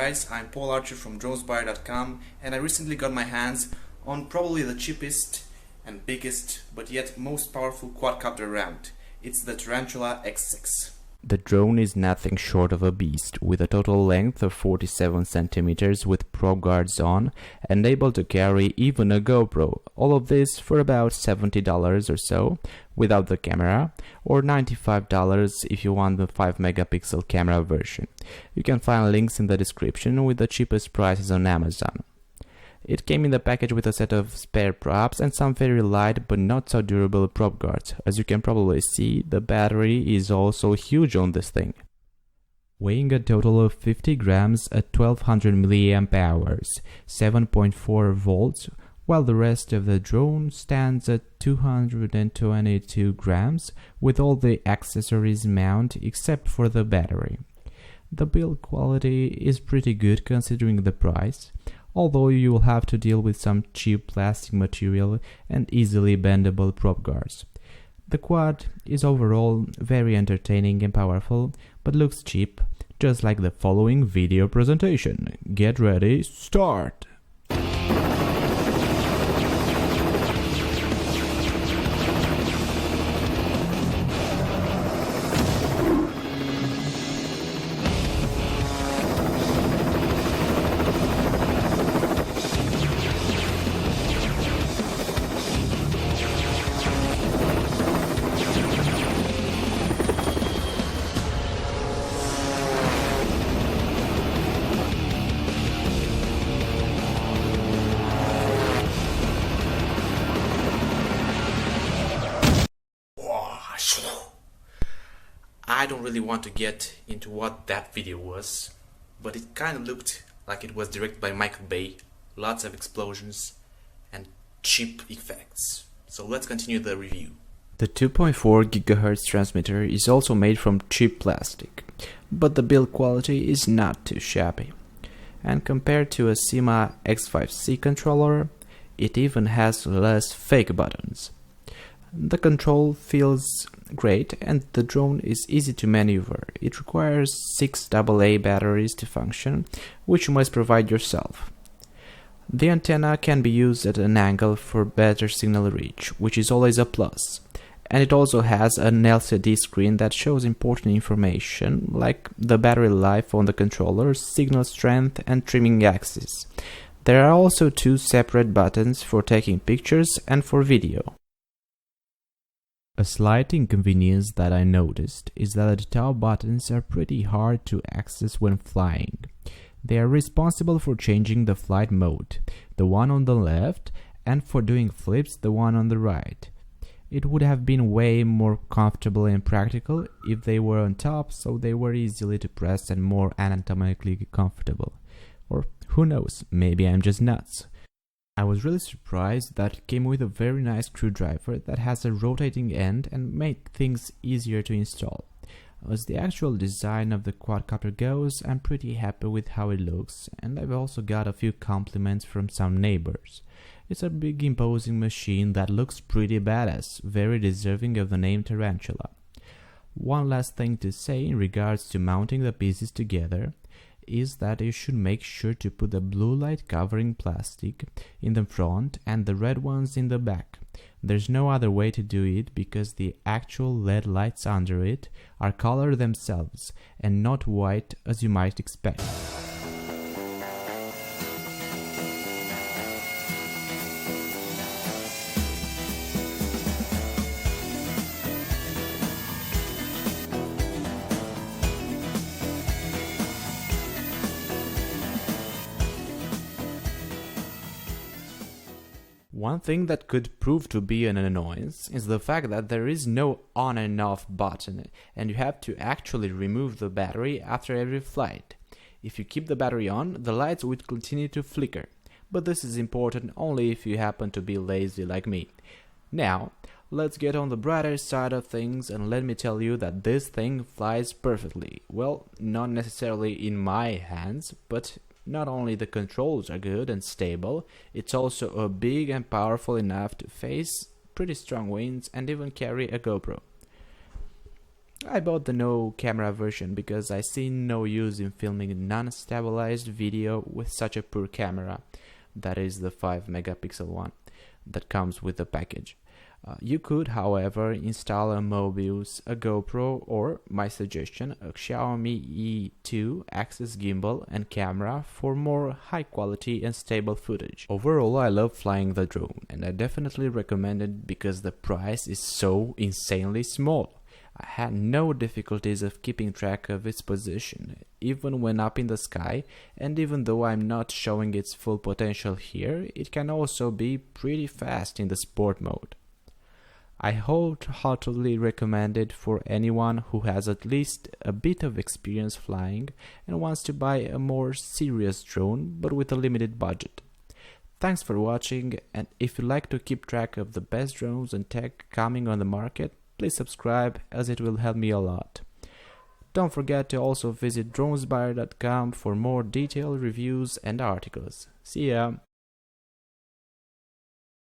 guys, I'm Paul Archer from dronesbuyer.com, and I recently got my hands on probably the cheapest and biggest but yet most powerful quadcopter around. It's the Tarantula X6. The drone is nothing short of a beast, with a total length of 47 centimeters with probe guards on, and able to carry even a GoPro. All of this for about $70 or so, without the camera, or $95 if you want the 5 megapixel camera version. You can find links in the description with the cheapest prices on Amazon. It came in the package with a set of spare props and some very light but not so durable prop guards. As you can probably see, the battery is also huge on this thing. Weighing a total of 50 grams at 1200 mAh, 7.4 volts, while the rest of the drone stands at 222 grams with all the accessories mount except for the battery. The build quality is pretty good considering the price, although you will have to deal with some cheap plastic material and easily bendable prop guards. The quad is overall very entertaining and powerful, but looks cheap, just like the following video presentation. Get ready, start! I don't really want to get into what that video was, but it kind of looked like it was directed by Michael Bay. Lots of explosions and cheap effects. So let's continue the review. The 2.4 GHz transmitter is also made from cheap plastic, but the build quality is not too shabby. And compared to a Sima X5C controller, it even has less fake buttons. The control feels great and the drone is easy to maneuver. It requires 6 AA batteries to function, which you must provide yourself. The antenna can be used at an angle for better signal reach, which is always a plus. And it also has an LCD screen that shows important information like the battery life on the controller, signal strength and trimming axis. There are also 2 separate buttons for taking pictures and for video. A slight inconvenience that I noticed is that the top buttons are pretty hard to access when flying. They are responsible for changing the flight mode, the one on the left, and for doing flips, the one on the right. It would have been way more comfortable and practical if they were on top, so they were easily to press and more anatomically comfortable. Or who knows, maybe I'm just nuts. I was really surprised that it came with a very nice screwdriver that has a rotating end and made things easier to install. As the actual design of the quadcopter goes, I'm pretty happy with how it looks, and I've also got a few compliments from some neighbors. It's a big imposing machine that looks pretty badass, very deserving of the name Tarantula. One last thing to say in regards to mounting the pieces together is that you should make sure to put the blue light covering plastic in the front and the red ones in the back. There's no other way to do it because the actual LED lights under it are colored themselves and not white as you might expect. One thing that could prove to be an annoyance is the fact that there is no on and off button and you have to actually remove the battery after every flight. If you keep the battery on, the lights would continue to flicker, but this is important only if you happen to be lazy like me. Now, let's get on the brighter side of things and let me tell you that this thing flies perfectly. Well, not necessarily in my hands, but not only the controls are good and stable, it's also big and powerful enough to face pretty strong winds and even carry a GoPro. I bought the no camera version because I see no use in filming non-stabilized video with such a poor camera, that is the 5 megapixel one that comes with the package. You could, however, install a Mobius, a GoPro, or, my suggestion, a Xiaomi E2 Axis gimbal and camera for more high quality and stable footage. Overall, I love flying the drone, and I definitely recommend it because the price is so insanely small. I had no difficulties of keeping track of its position, even when up in the sky, and even though I'm not showing its full potential here, it can also be pretty fast in the sport mode. I wholeheartedly recommend it for anyone who has at least a bit of experience flying and wants to buy a more serious drone but with a limited budget. Thanks for watching, and if you'd like to keep track of the best drones and tech coming on the market, please subscribe as it will help me a lot. Don't forget to also visit dronesbuyer.com for more detailed reviews and articles. See ya!